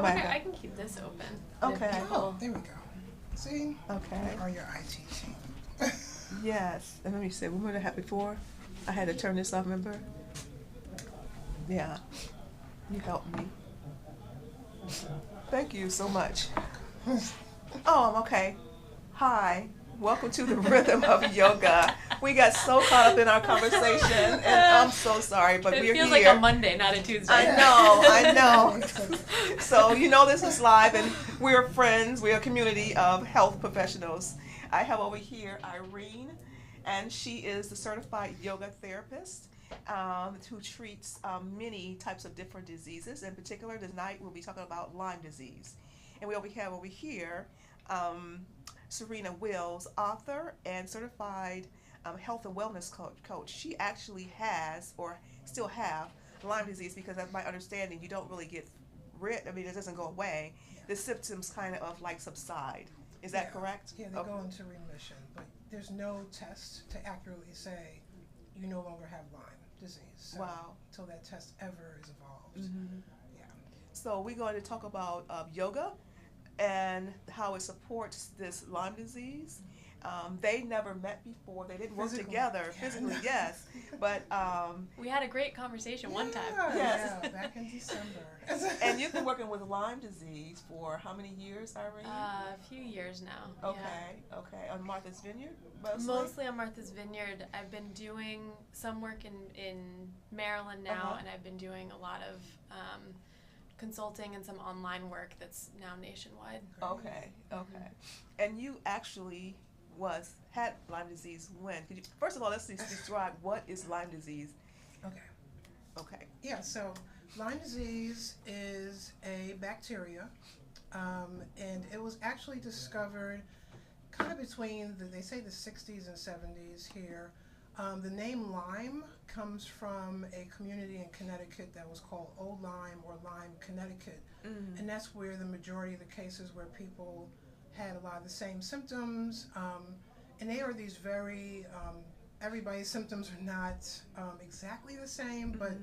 I can keep this open. Okay. Oh, there we go. See? Okay. Or your IT team. Yes. And let me see. Remember that before? I had to turn this off, remember? Yeah. You helped me. Thank you so much. Oh, I'm okay. Hi. Welcome to the Rhythm of Yoga. We got so caught up in our conversation, and I'm so sorry, but we're here. It feels like a Monday, not a Tuesday. I know. So, you know this is live, and we're friends. We're a community of health professionals. I have over here Irene, and she is the certified yoga therapist who treats many types of different diseases. In particular, tonight we'll be talking about Lyme disease. And we have over here Serena Wills, author and certified health and wellness coach. She actually has, or still have, Lyme disease because of my understanding, you don't really get rid, it doesn't go away. The symptoms kind of like subside. Is that correct? Yeah, they go into remission, but there's no test to accurately say you no longer have Lyme disease. So wow. Until that test ever is evolved. Mm-hmm. Yeah. So we're going to talk about yoga and how it supports this Lyme disease. They never met before. They didn't work together physically, yes. But we had a great conversation one time. Yes. Yeah, back in December. And you've been working with Lyme disease for how many years, Irene? A few years now. Okay, yeah. Okay. On Martha's Vineyard? Mostly on Martha's Vineyard. I've been doing some work in Maryland now, and I've been doing a lot of consulting and some online work that's now nationwide. Okay. And you actually had Lyme disease when? Could you, first of all, let's describe what is Lyme disease. Okay. Yeah, so Lyme disease is a bacteria, and it was actually discovered kind of between, they say the 60s and 70s here. The name Lyme comes from a community in Connecticut that was called Old Lyme or Lyme, Connecticut. Mm. And that's where the majority of the cases where people had a lot of the same symptoms. And they are these very, everybody's symptoms are not exactly the same, but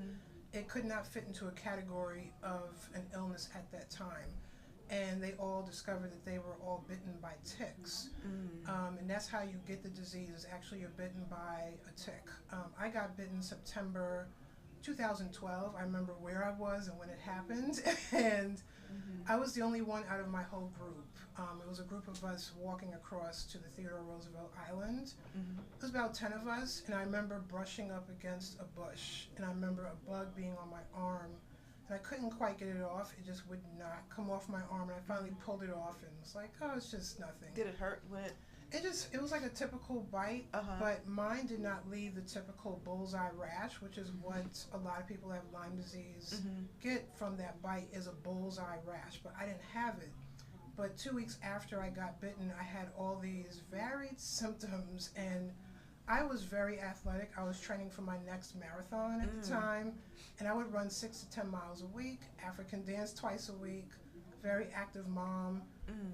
it could not fit into a category of an illness at that time. And they all discovered that they were all bitten by ticks. And that's how you get the disease. Actually, you're bitten by a tick. I got bitten September 2012. I remember where I was and when it happened. And I was the only one out of my whole group. It was a group of us walking across to the Theodore Roosevelt Island. It was about 10 of us. And I remember brushing up against a bush. And I remember a bug being on my arm. And I couldn't quite get it off. It just would not come off my arm. And I finally pulled it off and was like, oh, it's just nothing. Did it hurt when it? It was like a typical bite, but mine did not leave the typical bullseye rash, which is what a lot of people who have Lyme disease get from that bite, is a bullseye rash. But I didn't have it. But 2 weeks after I got bitten, I had all these varied symptoms, and I was very athletic. I was training for my next marathon at the time, and I would run 6 to 10 miles a week, African dance twice a week, very active mom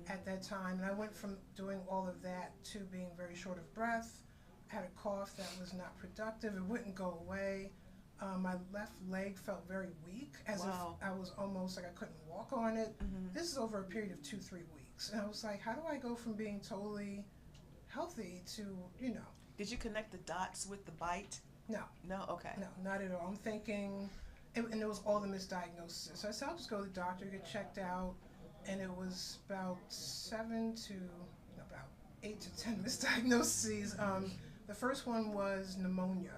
at that time. And I went from doing all of that to being very short of breath, had a cough that was not productive. It wouldn't go away. My left leg felt very weak, as if I was almost like I couldn't walk on it. This is over a period of 2-3 weeks. And I was like, how do I go from being totally healthy to, you know. Did you connect the dots with the bite? No. No? Okay. No, not at all. I'm thinking, and it was all the misdiagnosis. So I said, I'll just go to the doctor, get checked out. And it was about 8 to 10 misdiagnoses. The first one was pneumonia.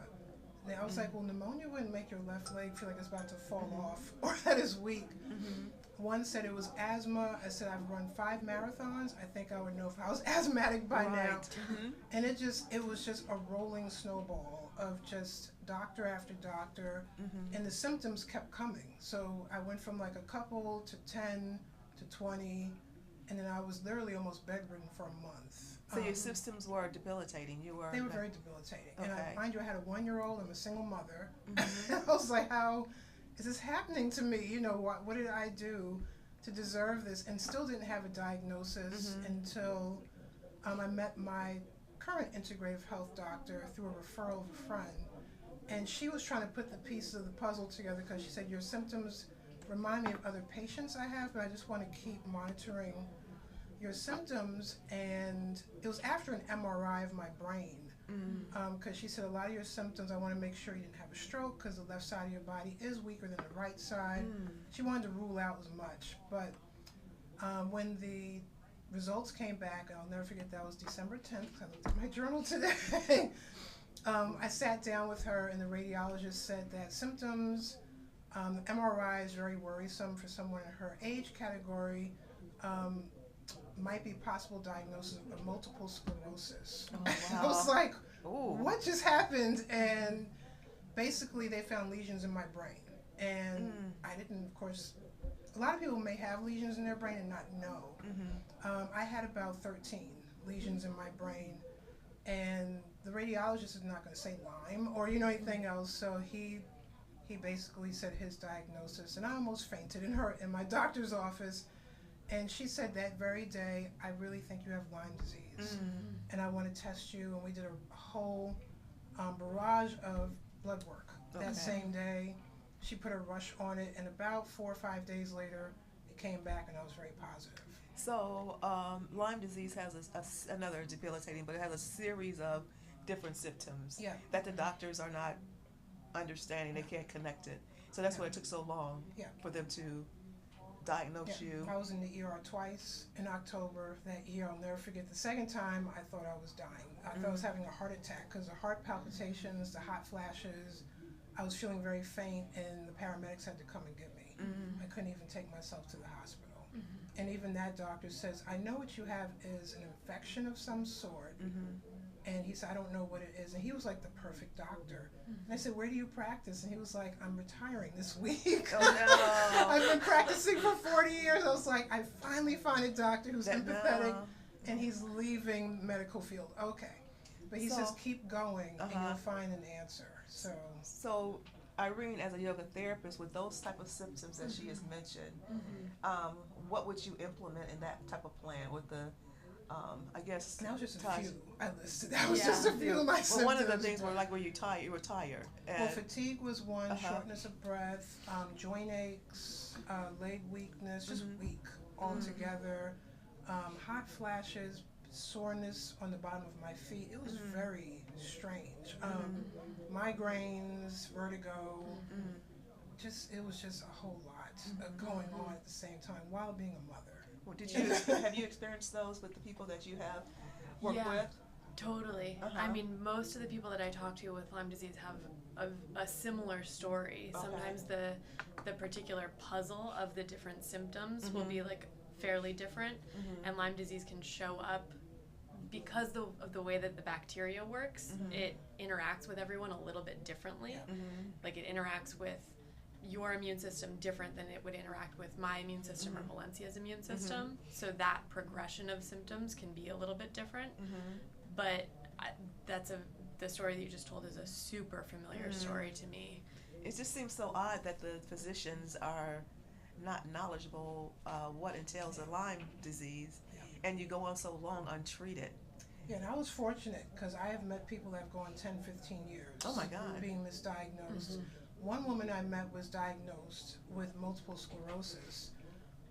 And I was like, well, pneumonia wouldn't make your left leg feel like it's about to fall off or that it's weak. One said it was asthma. I said, I've run 5 marathons. I think I would know if I was asthmatic by now. And it was just a rolling snowball of just doctor after doctor. And the symptoms kept coming. So I went from like a couple to 10 to 20. And then I was literally almost bedridden for a month. So your symptoms were debilitating. They were very debilitating. Okay. And mind you, I had a 1-year-old. I'm a single mother. I was like, how is this happening to me? You know, what did I do to deserve this? And still didn't have a diagnosis until I met my current integrative health doctor through a referral of a friend. And she was trying to put the pieces of the puzzle together because she said, your symptoms remind me of other patients I have, but I just want to keep monitoring your symptoms. And it was after an MRI of my brain, because she said a lot of your symptoms, I want to make sure you didn't have a stroke because the left side of your body is weaker than the right side. She wanted to rule out as much, but when the results came back, and I'll never forget, that was December 10th, I looked at my journal today. I sat down with her, and the radiologist said that symptoms, the MRI is very worrisome for someone in her age category. Might be possible diagnosis of multiple sclerosis. Oh, wow. I was like, ooh, what just happened? And basically they found lesions in my brain. And I didn't, of course, a lot of people may have lesions in their brain and not know. I had about 13 lesions in my brain, and the radiologist is not going to say Lyme or, you know, anything else. So he basically said his diagnosis, and I almost fainted in my doctor's office. And she said that very day, I really think you have Lyme disease, and I want to test you. And we did a whole barrage of blood work that same day. She put a rush on it, and about 4 or 5 days later, it came back, and I was very positive. So Lyme disease has another debilitating, but it has a series of different symptoms that the doctors are not understanding. They can't connect it. So that's why it took so long for them to diagnose you. I was in the ER twice in October that year. I'll never forget. The second time, I thought I was dying. I thought I was having a heart attack because the heart palpitations, the hot flashes, I was feeling very faint, and the paramedics had to come and get me. I couldn't even take myself to the hospital. And even that doctor says, I know what you have is an infection of some sort. And he said, I don't know what it is. And he was like the perfect doctor. And I said, where do you practice? And he was like, I'm retiring this week. Oh, no. I've been practicing for 40 years. I was like, I finally find a doctor who's empathetic, and he's leaving medical field. Okay. But he says, keep going, and you'll find an answer. So Irene, as a yoga therapist, with those type of symptoms that she has mentioned, what would you implement in that type of plan with the I guess that was just a few I listed. That was just a few of my symptoms. Well, one of the things were like, were you tired? You were tired. Well, fatigue was one, shortness of breath, joint aches, leg weakness, just weak altogether, hot flashes, soreness on the bottom of my feet. It was very strange. Migraines, vertigo, it was just a whole lot going on at the same time while being a mother. Well, have you experienced those with the people that you have worked with? Totally. I mean, most of the people that I talk to with Lyme disease have a similar story. Sometimes the particular puzzle of the different symptoms will be like fairly different, and Lyme disease can show up because of the way that the bacteria works. It interacts with everyone a little bit differently. Like it interacts with your immune system different than it would interact with my immune system or Valencia's immune system. So that progression of symptoms can be a little bit different. But the story that you just told is a super familiar story to me. It just seems so odd that the physicians are not knowledgeable what entails a Lyme disease, and you go on so long untreated. Yeah, and I was fortunate because I have met people that have gone 10, 15 years Oh my God. being misdiagnosed. One woman I met was diagnosed with multiple sclerosis,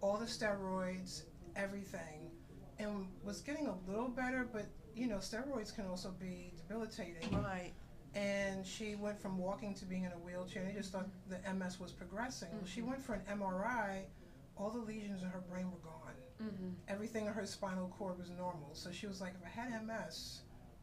all the steroids, everything, and was getting a little better, but you know, steroids can also be debilitating. Right. And she went from walking to being in a wheelchair, and they just thought the MS was progressing. Well, she went for an MRI, all the lesions in her brain were gone. Everything in her spinal cord was normal. So she was like, if I had MS,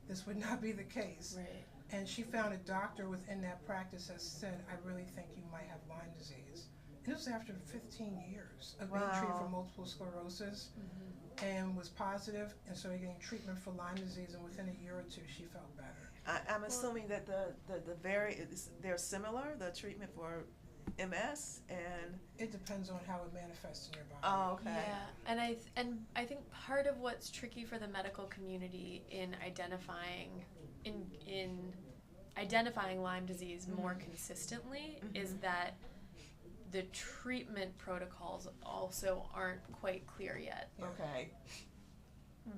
this would not be the case. Right. And she found a doctor within that practice that said, I really think you might have Lyme disease. And it was after 15 years of being treated for multiple sclerosis, and was positive, and started getting treatment for Lyme disease, and within a year or two she felt better. I'm assuming that they're similar, the treatment for MS, and It depends on how it manifests in your body. oh, okay. Yeah, and I think part of what's tricky for the medical community in identifying Lyme disease more consistently is that the treatment protocols also aren't quite clear yet. Okay.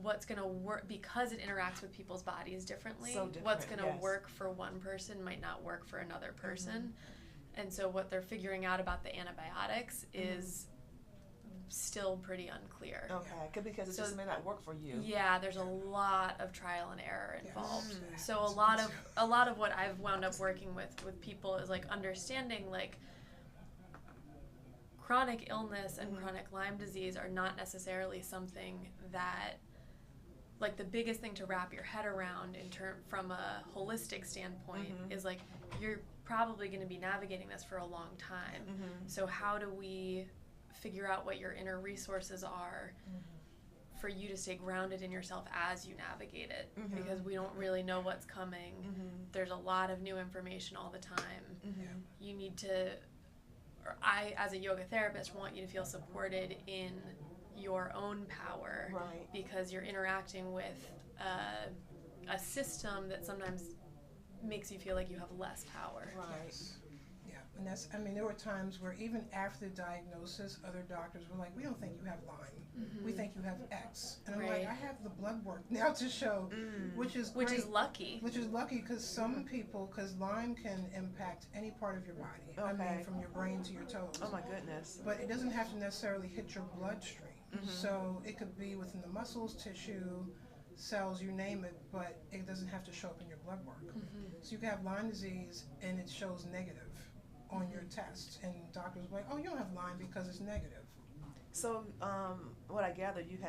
What's going to work, because it interacts with people's bodies differently, So different, what's going to yes. work for one person might not work for another person. And so what they're figuring out about the antibiotics is still pretty unclear. Okay, because it just may not work for you. Yeah, there's a lot of trial and error involved. Yes. So a lot of what I've wound up working with people is like understanding like chronic illness and chronic Lyme disease are not necessarily something that, like, the biggest thing to wrap your head around from a holistic standpoint is like you're probably going to be navigating this for a long time. So how do we figure out what your inner resources are for you to stay grounded in yourself as you navigate it? Because we don't really know what's coming. There's a lot of new information all the time. You need to, or I, as a yoga therapist, want you to feel supported in your own power, because you're interacting with a system that sometimes makes you feel like you have less power. Yeah, and that's, I mean, there were times where even after the diagnosis, other doctors were like, we don't think you have Lyme. We think you have X. And I'm like, I have the blood work now to show, which is great. Which is lucky. Which is lucky because some people, because Lyme can impact any part of your body. I mean, from your brain to your toes. Oh my goodness. But it doesn't have to necessarily hit your bloodstream. So it could be within the muscles, tissue, cells, you name it, but it doesn't have to show up in your blood work. So you can have Lyme disease and it shows negative on your test, and doctors are like, oh, you don't have Lyme because it's negative. So, what I gathered, you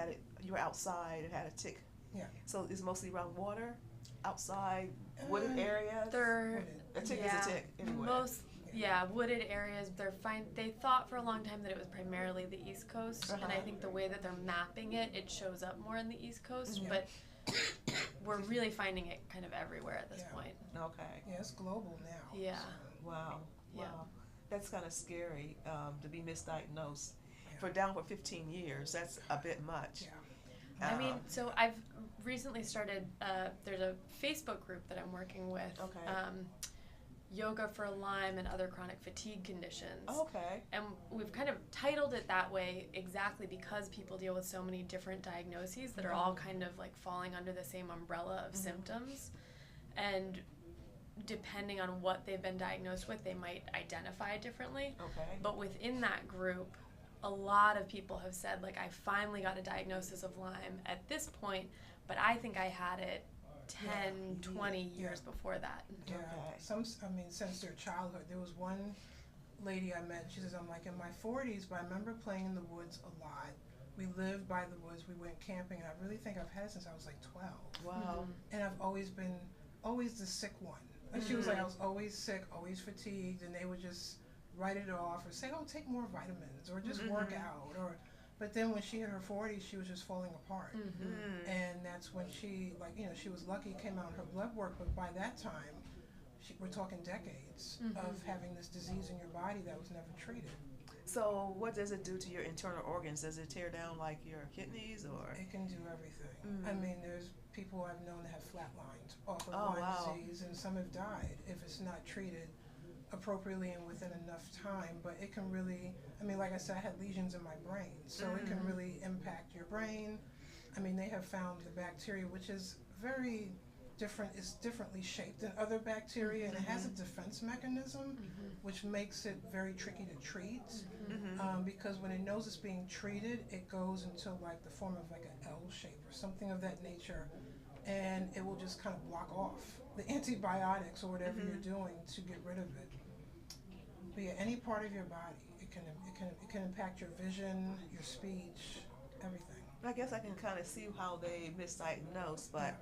were outside and had a tick. Yeah. So it's mostly around water, outside, wooded areas? A tick is a tick anyway. Wooded areas. They thought for a long time that it was primarily the East Coast, and I think the way that they're mapping it, it shows up more in the East Coast, but we're really finding it kind of everywhere at this point. Okay. Yeah, it's global now. Yeah. So. Wow. Yeah. That's kind of scary, to be misdiagnosed for 15 years. That's a bit much. I mean, so I've recently started, there's a Facebook group that I'm working with, Yoga for Lyme and Other Chronic Fatigue Conditions. And we've kind of titled it that way exactly because people deal with so many different diagnoses that are all kind of like falling under the same umbrella of symptoms. And depending on what they've been diagnosed with, they might identify it differently. But within that group, a lot of people have said, like, I finally got a diagnosis of Lyme at this point, but I think I had it 10, 20 years before that. Since their childhood. There was one lady I met, she says, I'm like in my 40s, but I remember playing in the woods a lot. We lived by the woods, we went camping, and I really think I've had it since I was like 12. Wow. And I've always been the sick one. And she was like, I was always sick, always fatigued, and they would just write it off or say, oh, take more vitamins or just work out. But then when she hit her 40s, she was just falling apart. And that's when she, like, you know, she was lucky, came out in her blood work, but by that time, we're talking decades of having this disease in your body that was never treated. So what does it do to your internal organs? Does it tear down like your kidneys or? It can do everything. I mean, there's people I've known that have flatlined off of Lyme disease, and some have died if it's not treated appropriately and within enough time. But it can really, I mean, like I said, I had lesions in my brain, so it can really impact your brain. I mean, they have found the bacteria, which is very different. It's differently shaped than other bacteria, and it has a defense mechanism, which makes it very tricky to treat. Because when it knows it's being treated, it goes into like the form of like an L shape or something of that nature, and it will just kind of block off the antibiotics or whatever you're doing to get rid of it. But yeah, any part of your body, it can impact your vision, your speech, everything. I guess I can kind of see how they misdiagnose, but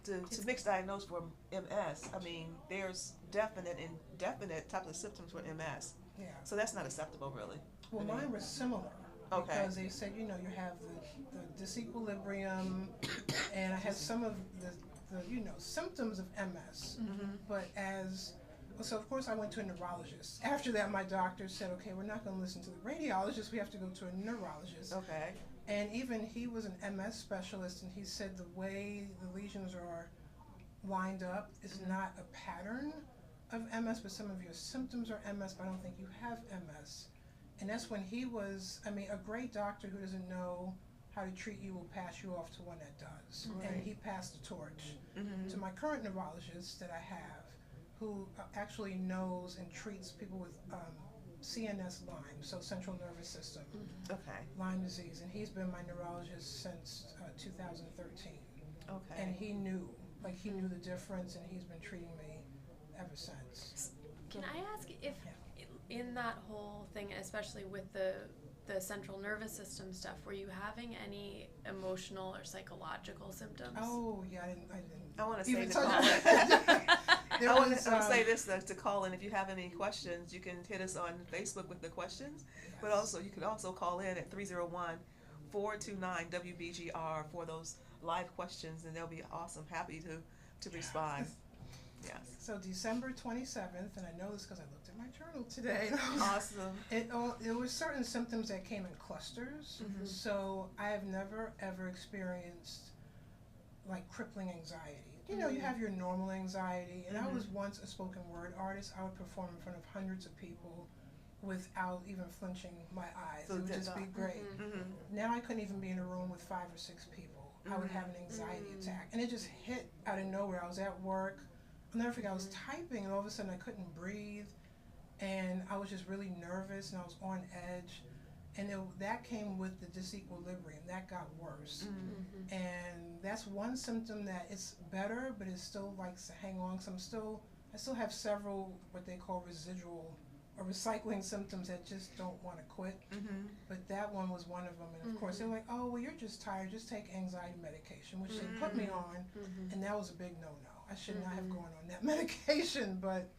to misdiagnose for MS, I mean, there's definite and indefinite types of symptoms for MS. Yeah. So that's not acceptable, really. Well, mine were similar. Okay. Because they said, you have the disequilibrium, and I had some of the symptoms of MS. But so of course I went to a neurologist. After that, my doctor said, okay, we're not going to listen to the radiologist. We have to go to a neurologist. Okay. And even he was an MS specialist, and he said the way the lesions are lined up is not a pattern of MS, but some of your symptoms are MS, but I don't think you have MS. And that's when he was, a great doctor who doesn't know how to treat you will pass you off to one that does. Right. And he passed the torch to my current neurologist that I have, who actually knows and treats people with CNS Lyme, so central nervous system, Lyme disease. And he's been my neurologist since 2013. Okay. And he knew the difference, and he's been treating me ever since. Can I ask if in that whole thing, especially with the central nervous system stuff, were you having any emotional or psychological symptoms? Oh yeah, I didn't. I want to say even to touch call it. I want to say this to call in. If you have any questions, you can hit us on Facebook with the questions, but also you can also call in at 301-429-WBGR for those live questions, and they'll be awesome, happy to respond. Yes. So December 27th, and I know this because I looked at my journal today. Awesome. There were certain symptoms that came in clusters. So I have never ever experienced like crippling anxiety. You have your normal anxiety, and I was once a spoken word artist. I would perform in front of hundreds of people without even flinching my eyes. So it would just be great. Now I couldn't even be in a room with 5 or 6 people. I would have an anxiety attack, and it just hit out of nowhere. I was at work. I'll never forget, I was typing, and all of a sudden I couldn't breathe, and I was just really nervous, and I was on edge, and that came with the disequilibrium. That got worse, and that's one symptom that it's better, but it still likes to hang on. So I still have several what they call residual or recycling symptoms that just don't want to quit, but that one was one of them. And of course they're like, oh, well, you're just tired, just take anxiety medication, which they put me on, and that was a big no-no. I should not have gone on that medication, but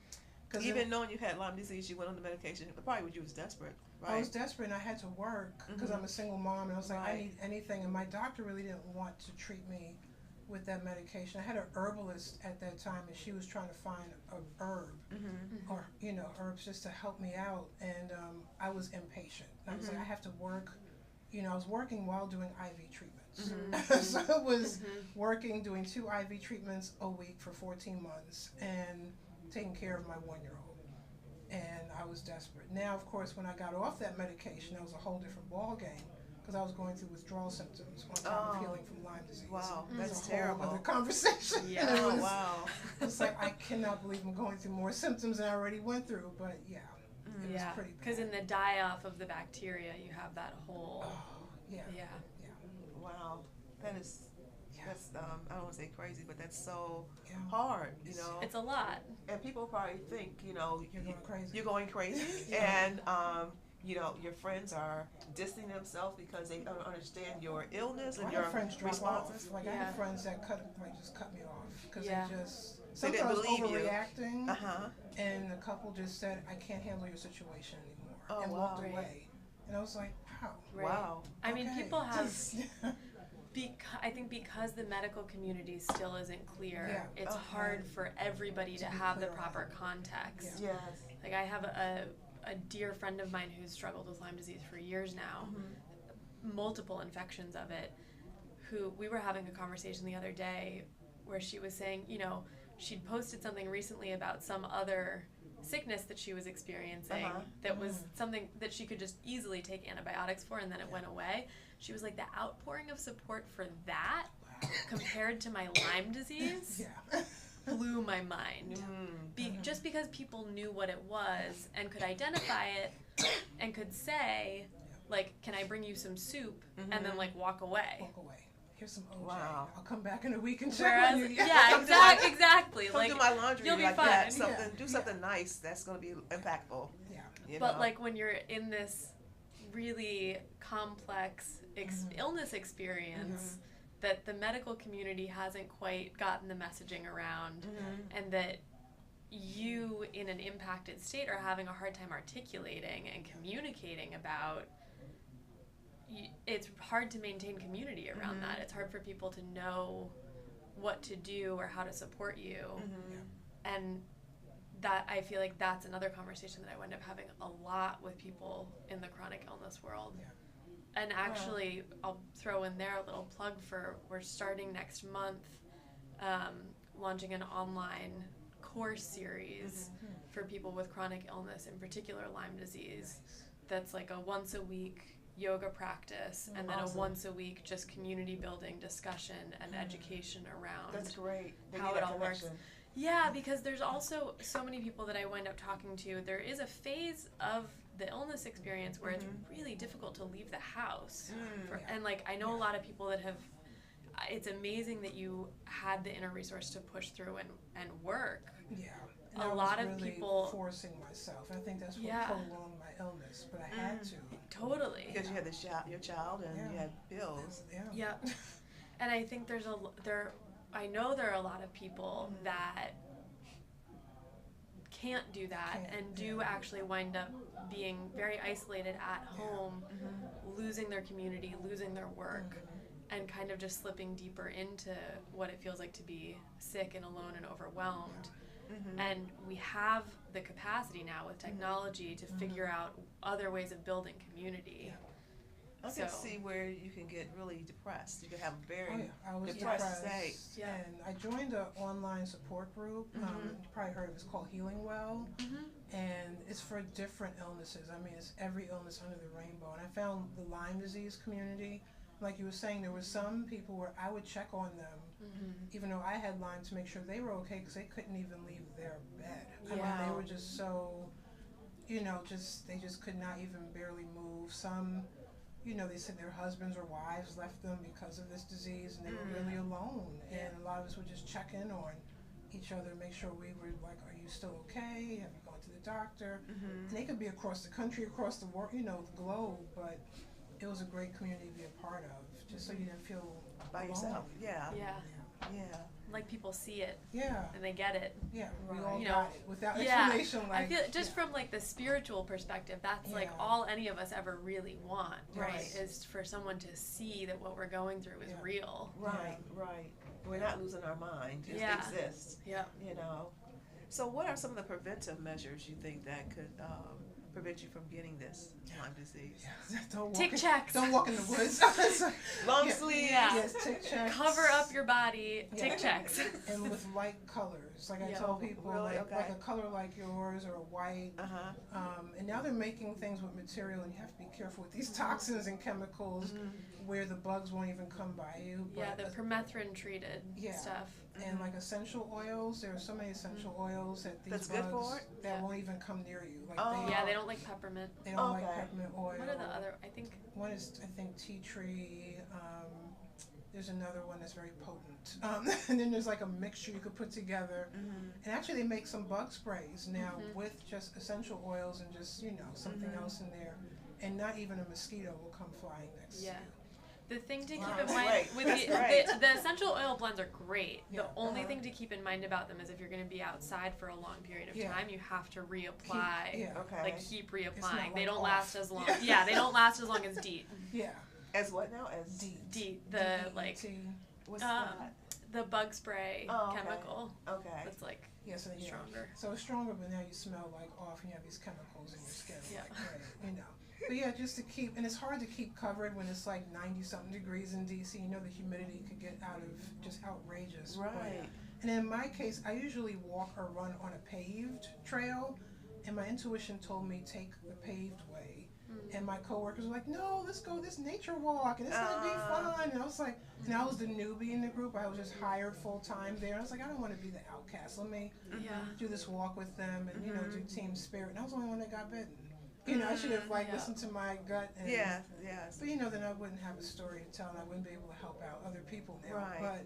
even knowing you had Lyme disease, you went on the medication. Probably when you was desperate, right? I was desperate, and I had to work because I'm a single mom, and I was like, I need anything. And my doctor really didn't want to treat me with that medication. I had an herbalist at that time, and she was trying to find a herb or herbs just to help me out, and I was impatient. I was like, I have to work. I was working while doing IV treatments. So I was working, doing 2 IV treatments a week for 14 months and taking care of my 1-year-old. And I was desperate. Now, of course, when I got off that medication, it was a whole different ball game because I was going through withdrawal symptoms on top of healing from Lyme disease. Wow, that's a whole terrible. other conversation. Yeah, wow. It's like, I cannot believe I'm going through more symptoms than I already went through, but it was pretty bad. Because in the die-off of the bacteria, you have that whole... Yeah. Wow, that's I don't want to say crazy, but that's so hard, It's a lot. And people probably think, you're going crazy. You're going crazy, and your friends are distancing themselves because they don't understand your illness and your responses. I have friends that just cut me off because they just they didn't believe overreacting. And a couple just said, I can't handle your situation anymore, and walked away. And I was like, wow. Right. Wow. I mean, people have, I think because the medical community still isn't clear, it's hard for everybody to have the proper context. Yes. Like I have a dear friend of mine who's struggled with Lyme disease for years now, multiple infections of it, who we were having a conversation the other day where she was saying, she'd posted something recently about some other sickness that she was experiencing that was something that she could just easily take antibiotics for, and then it went away. She was like, the outpouring of support for that compared to my Lyme disease, blew my mind. Just because people knew what it was and could identify it and could say, like, can I bring you some soup, and then, like, walk away. Walk away. Here's some OJ. Wow. I'll come back in a week and check on you. Yeah, exactly. Come Like, do my laundry. you'll be like fine. that. Do something nice that's going to be impactful. Yeah. You But know? like when you're in this really complex illness experience that the medical community hasn't quite gotten the messaging around, and that you in an impacted state are having a hard time articulating and communicating about, it's hard to maintain community around that. It's hard for people to know what to do or how to support you. And that, I feel like that's another conversation that I wind up having a lot with people in the chronic illness world. And actually, I'll throw in there a little plug for, we're starting next month, launching an online course series for people with chronic illness, in particular Lyme disease, that's like a once a week yoga practice, and then a once a week just community building discussion and education around That's great. how it all works. Yeah, because there's also so many people that I wind up talking to. There is a phase of the illness experience where it's really difficult to leave the house. And like, I know a lot of people that have, it's amazing that you had the inner resource to push through and work. Yeah. And A I lot was of really people forcing myself. I think that's what prolonged my illness, but I had to. Totally. Because you had your child and you had bills. Yeah. And I think I know there are a lot of people that can't do that and do actually wind up being very isolated at home, losing their community, losing their work, and kind of just slipping deeper into what it feels like to be sick and alone and overwhelmed. And we have the capacity now with technology to figure out other ways of building community. I can see where you can get really depressed. You can have very I was depressed state. And I joined an online support group. You probably heard of it. It's called Healing Well. And it's for different illnesses. I mean, it's every illness under the rainbow. And I found the Lyme disease community, like you were saying, there were some people where I would check on them, even though I had Lyme, to make sure they were okay, because they couldn't even leave their bed. I mean, they were just so, they just could not even barely move. Some, they said their husbands or wives left them because of this disease, and they were really alone. And a lot of us would just check in on each other, make sure we were like, are you still okay? Have you gone to the doctor? And they could be across the country, across the world, the globe, but it was a great community to be a part of, just so you didn't feel by alone. yourself. Yeah. Like people see it. Yeah. And they get it. Yeah. We all got it without explanation. Like, I feel just from like the spiritual perspective, that's like all any of us ever really want, right? Is for someone to see that what we're going through is real. Right. We're not losing our mind. It exists. So what are some of the preventive measures you think that could prevent you from getting this Lyme disease? Tick checks. Don't walk in the woods. Long sleeves. Yes, tick checks. Cover up your body. Tick checks. And with light colors. Like I tell people, like a color like yours or a white. And now they're making things with material, and you have to be careful with these toxins and chemicals where the bugs won't even come by you. But the permethrin treated stuff. And like essential oils, there are so many essential oils that these That's bugs good for it? that won't even come near you. Like they don't like peppermint. They don't like peppermint oil. What are the other? I think one is tea tree. There's another one that's very potent. And then there's like a mixture you could put together. And actually, they make some bug sprays now with just essential oils and just something else in there, and not even a mosquito will come flying next to you. The thing to keep in mind with the essential oil blends are great. The only thing to keep in mind about them is if you're going to be outside for a long period of time, you have to reapply. Like keep reapplying. They don't last as long. They don't last as long as DEET. As what now? As DEET. What's that? The bug spray chemical. It's like stronger. So it's stronger, but now you smell like off, and you have these chemicals in your skin. But just to keep, and it's hard to keep covered when it's like 90-something degrees in DC. The humidity could get just outrageous. Right. And in my case, I usually walk or run on a paved trail, and my intuition told me take the paved way. And my coworkers were like, no, let's go this nature walk, and it's going to be fun. And I was like, and I was the newbie in the group. I was just hired full time there. I was like, I don't want to be the outcast. Let me do this walk with them and, you know, do team spirit. And I was the only one that got bitten. You know, I should have, like, listened to my gut. And, but, you know, then I wouldn't have a story to tell, and I wouldn't be able to help out other people now. Right. But,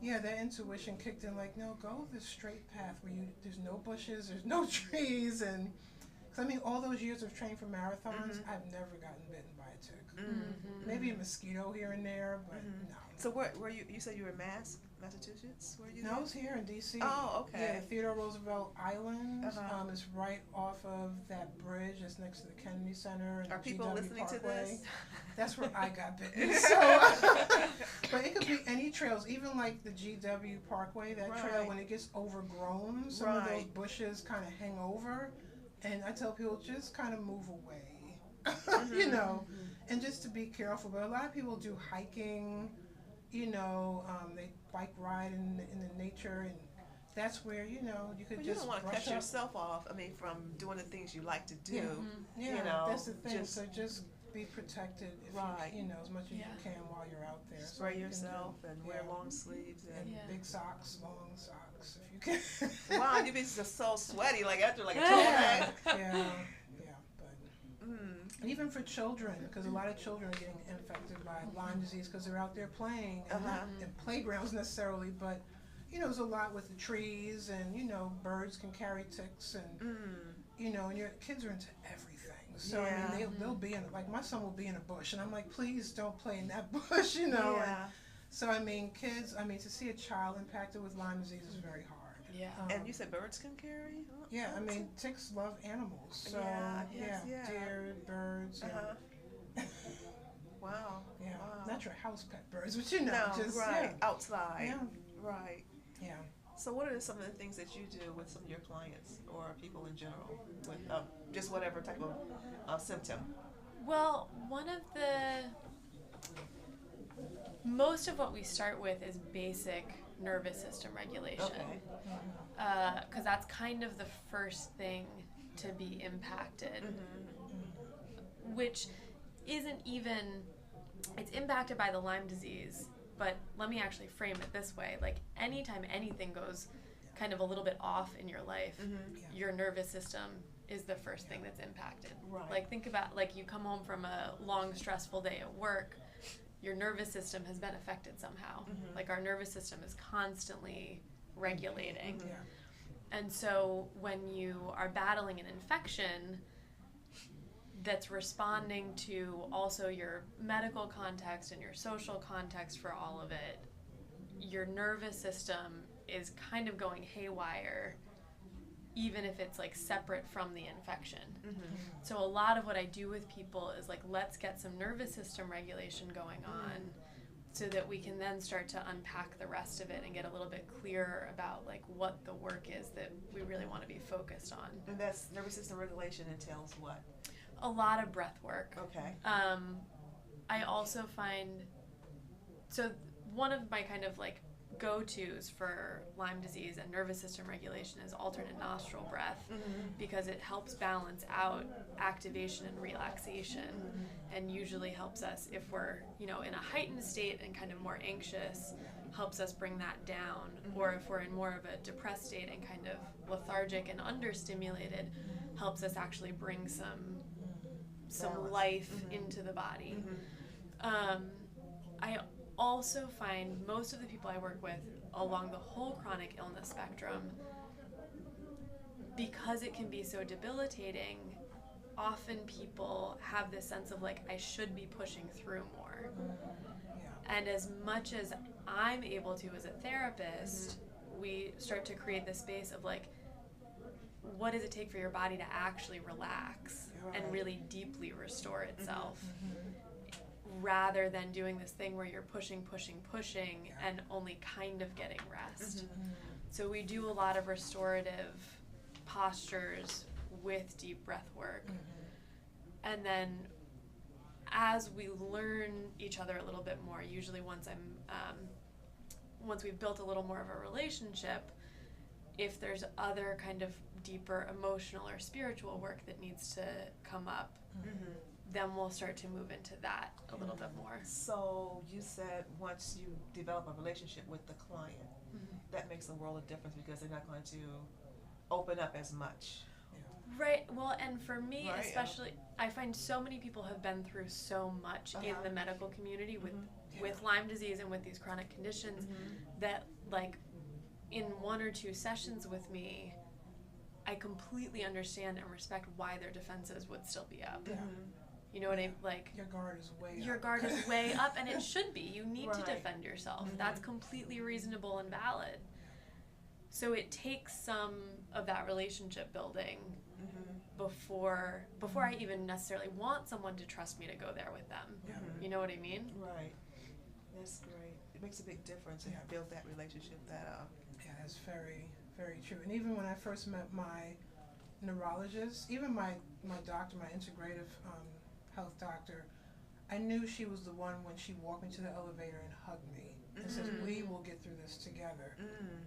yeah, that intuition kicked in, like, no, go this straight path where there's no bushes, there's no trees, and... Because, I mean, all those years of training for marathons, I've never gotten bitten by a tick. Maybe a mosquito here and there, but no. So where you said you were in Massachusetts? Where you? No, I was here in D.C. Oh, okay. Yeah, Theodore Roosevelt Island. It's right off of that bridge that's next to the Kennedy Center and Are the people GW listening Parkway. to this? That's where I got bitten. So, but it could be any trails, even like the GW Parkway, that trail, when it gets overgrown, some of those bushes kind of hang over. And I tell people, just kind of move away, you know, and just to be careful. But a lot of people do hiking, you know, they bike ride in the nature, and that's where, you know, you could well, just you don't want to cut yourself off, I mean, from doing the things you like to do. Yeah, you know, that's the thing. So just be prected, if you know, as much as you can while you're out there. Spray yourself and wear long sleeves. And big socks, long socks, if you can. Wow, you'd be just so sweaty, like after like a turtleneck. Yeah, but even for children, because a lot of children are getting infected by Lyme disease because they're out there playing, and not in playgrounds necessarily, but you know, there's a lot with the trees, and you know, birds can carry ticks, and you know, and your kids are into everything. So I mean, they'll be in, like my son will be in a bush, and I'm like, please don't play in that bush, you know. Yeah. So I mean, kids, I mean, to see a child impacted with Lyme disease is very hard. Yeah. And you said birds can carry? Yeah, I mean, ticks love animals. So deer, birds. Wow. Yeah. Wow. Not your house pet birds, but you know, no, just outside. Yeah. Right. Yeah. So what are some of the things that you do with some of your clients or people in general with just whatever type of symptom? Well, most of what we start with is basic nervous system regulation. Okay. Because that's kind of the first thing to be impacted, which isn't even, it's impacted by the Lyme disease. But let me actually frame it this way. Like, anytime anything goes kind of a little bit off in your life, your nervous system is the first thing that's impacted. Right. Like, think about, like, you come home from a long, stressful day at work, your nervous system has been affected somehow. Like, our nervous system is constantly regulating. And so when you are battling an infection that's responding to also your medical context and your social context for all of it, your nervous system is kind of going haywire, even if it's like separate from the infection. So a lot of what I do with people is like, let's get some nervous system regulation going on so that we can then start to unpack the rest of it and get a little bit clearer about like what the work is that we really want to be focused on. And that's nervous system regulation entails what? A lot of breath work. Okay. I also find, so one of my kind of like go-tos for Lyme disease and nervous system regulation is alternate nostril breath, because it helps balance out activation and relaxation, and usually helps us, if we're, you know, in a heightened state and kind of more anxious, helps us bring that down, or if we're in more of a depressed state and kind of lethargic and understimulated, helps us actually bring some life into the body. I also find most of the people I work with along the whole chronic illness spectrum, because it can be so debilitating, often people have this sense of like, I should be pushing through more. And as much as I'm able to as a therapist, we start to create this space of like, what does it take for your body to actually relax and really deeply restore itself, rather than doing this thing where you're pushing and only kind of getting rest. So we do a lot of restorative postures with deep breath work. And then as we learn each other a little bit more, usually once we've built a little more of a relationship, if there's other kind of deeper emotional or spiritual work that needs to come up, then we'll start to move into that a little bit more. So you said once you develop a relationship with the client, that makes a world of difference because they're not going to open up as much. Right. Well, and for me, Right, especially, I find so many people have been through so much in the medical community with Lyme disease and with these chronic conditions that, like, in 1 or 2 sessions with me, I completely understand and respect why their defenses would still be up. You know what I like? Your guard is way up. Your guard is way up, and it should be. You need to Right. defend yourself. That's completely reasonable and valid. So it takes some of that relationship building before I even necessarily want someone to trust me to go there with them. You know what I mean? Right. That's great. It makes a big difference to build that relationship. Yeah, that's very, very true. And even when I first met my neurologist, even my doctor, my integrative health doctor, I knew she was the one when she walked me to the elevator and hugged me and says, "We will get through this together."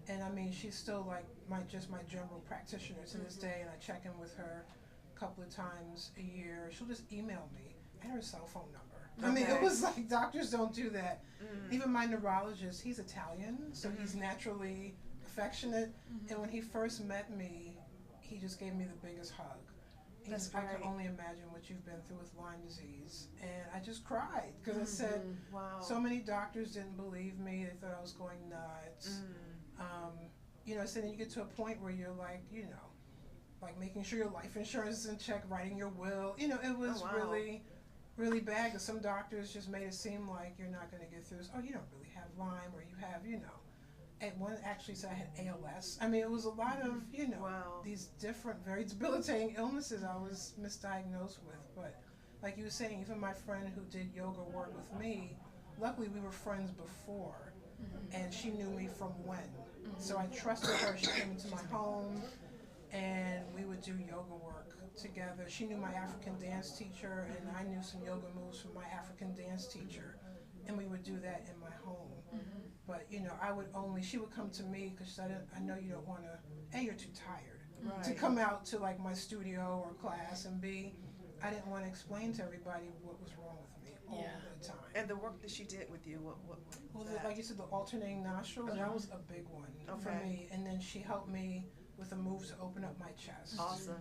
And I mean, she's still like my general practitioner to this day, and I check in with her a couple of times a year. She'll just email me and her cell phone number. I mean, it was like doctors don't do that. Even my neurologist, he's Italian, so he's naturally affectionate. And when he first met me, he just gave me the biggest hug. I can only imagine what you've been through with Lyme disease. And I just cried because I said, so many doctors didn't believe me. They thought I was going nuts. You know, so then you get to a point where you're like, you know, like making sure your life insurance is in check, writing your will. You know, it was really, really bad because some doctors just made it seem like you're not going to get through this. Oh, you don't really have Lyme, or you have, you know. And one actually said I had ALS. I mean, it was a lot of, you know, these different, very debilitating illnesses I was misdiagnosed with. But like you were saying, even my friend who did yoga work with me, luckily we were friends before, and she knew me from when. So I trusted her. She came into my home, and we would do yoga work together. She knew my African dance teacher, and I knew some yoga moves from my African dance teacher, and we would do that in my home. But, you know, she would come to me because I know you don't want to, A, you're too tired to come out to like my studio or class, and B, I didn't want to explain to everybody what was wrong with me all the time. And the work that she did with you, what well, like you said, the alternating nostrils, that was a big one for me. And then she helped me with a move to open up my chest. Awesome.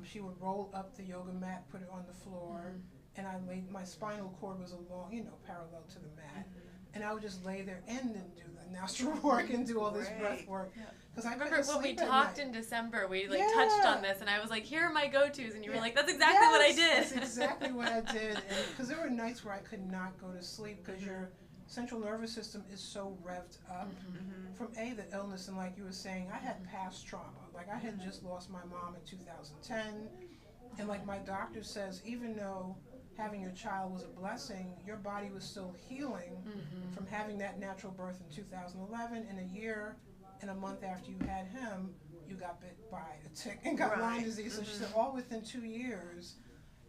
She would roll up the yoga mat, put it on the floor, and my spinal cord was along, you know, parallel to the mat. And I would just lay there and then do the nostril work and do all this breath work. Because I remember when we talked in December, we touched on this, and I was like, "Here are my go-tos," and you were like, "That's exactly what I did." That's exactly what I did. Because there were nights where I could not go to sleep because your central nervous system is so revved up from the illness, and like you were saying, I had past trauma. Like I had just lost my mom in 2010, and like my doctor says, even though having your child was a blessing, your body was still healing from having that natural birth in 2011, and a year and a month after you had him, you got bit by a tick and got Lyme disease. So she said all within 2 years,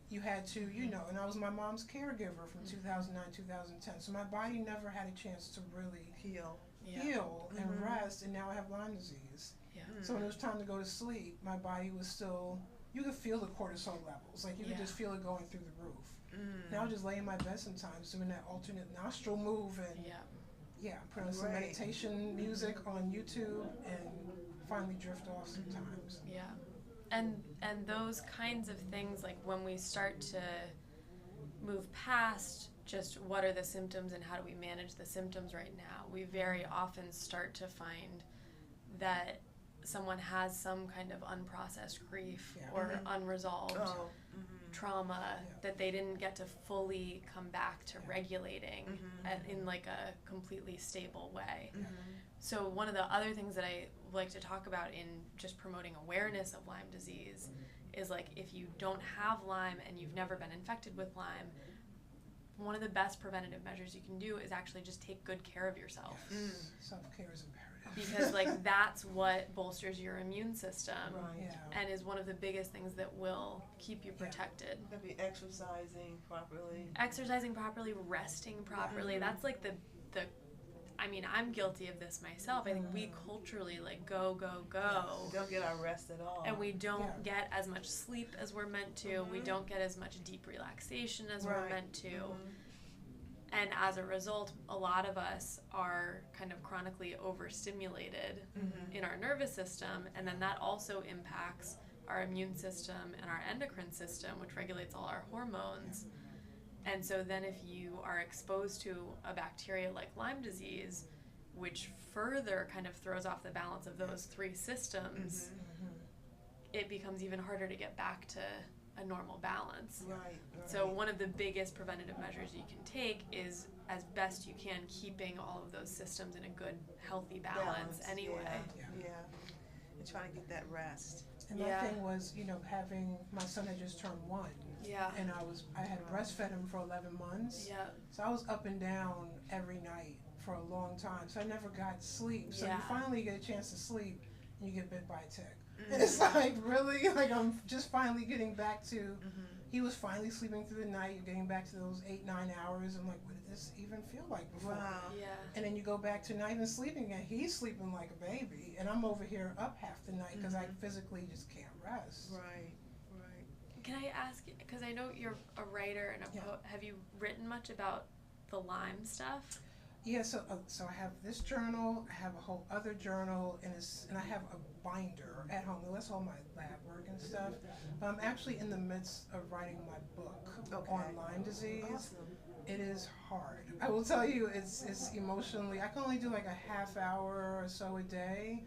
you had to, you know, and I was my mom's caregiver from 2009, 2010. So my body never had a chance to really heal and rest, and now I have Lyme disease. So when it was time to go to sleep, my body was still, you could feel the cortisol levels. Like you could just feel it going through the roof. And I would just lay in my bed sometimes doing that alternate nostril move and put on some meditation music on YouTube and finally drift off sometimes. And those kinds of things, like when we start to move past just what are the symptoms and how do we manage the symptoms right now, we very often start to find that someone has some kind of unprocessed grief or unresolved trauma that they didn't get to fully come back to regulating in like a completely stable way. So one of the other things that I like to talk about in just promoting awareness of Lyme disease is like if you don't have Lyme and you've never been infected with Lyme, one of the best preventative measures you can do is actually just take good care of yourself. Self-care is imperative. Because like that's what bolsters your immune system and is one of the biggest things that will keep you protected. That'd be exercising properly. Resting properly. That's like the I mean, I'm guilty of this myself. I think we culturally, like, go. We don't get our rest at all. And we don't get as much sleep as we're meant to. We don't get as much deep relaxation as we're meant to. And as a result, a lot of us are kind of chronically overstimulated in our nervous system, and then that also impacts our immune system and our endocrine system, which regulates all our hormones. And so then if you are exposed to a bacteria like Lyme disease, which further kind of throws off the balance of those three systems, it becomes even harder to get back to a normal balance. Right. So one of the biggest preventative measures you can take is, as best you can, keeping all of those systems in a good, healthy balance anyway. Yeah. And trying to get that rest. And my thing was, having, my son had just turned 1. Yeah. And I had breastfed him for 11 months. Yeah. So I was up and down every night for a long time. So I never got sleep. So you finally get a chance to sleep and you get bit by a tick. And it's like, really? Like, I'm just finally getting back to, he was finally sleeping through the night, you're getting back to those 8-9 hours. I'm like, what did this even feel like before? Wow. Yeah. And then you go back to not even sleeping again. He's sleeping like a baby. And I'm over here up half the night because I physically just can't rest. Right. Can I ask, because I know you're a writer and a poet, have you written much about the Lyme stuff? Yeah, so I have this journal, I have a whole other journal, and I have a binder at home. That's all my lab work and stuff. But I'm actually in the midst of writing my book on Lyme disease. Awesome. It is hard. I will tell you, it's emotionally, I can only do like a half hour or so a day.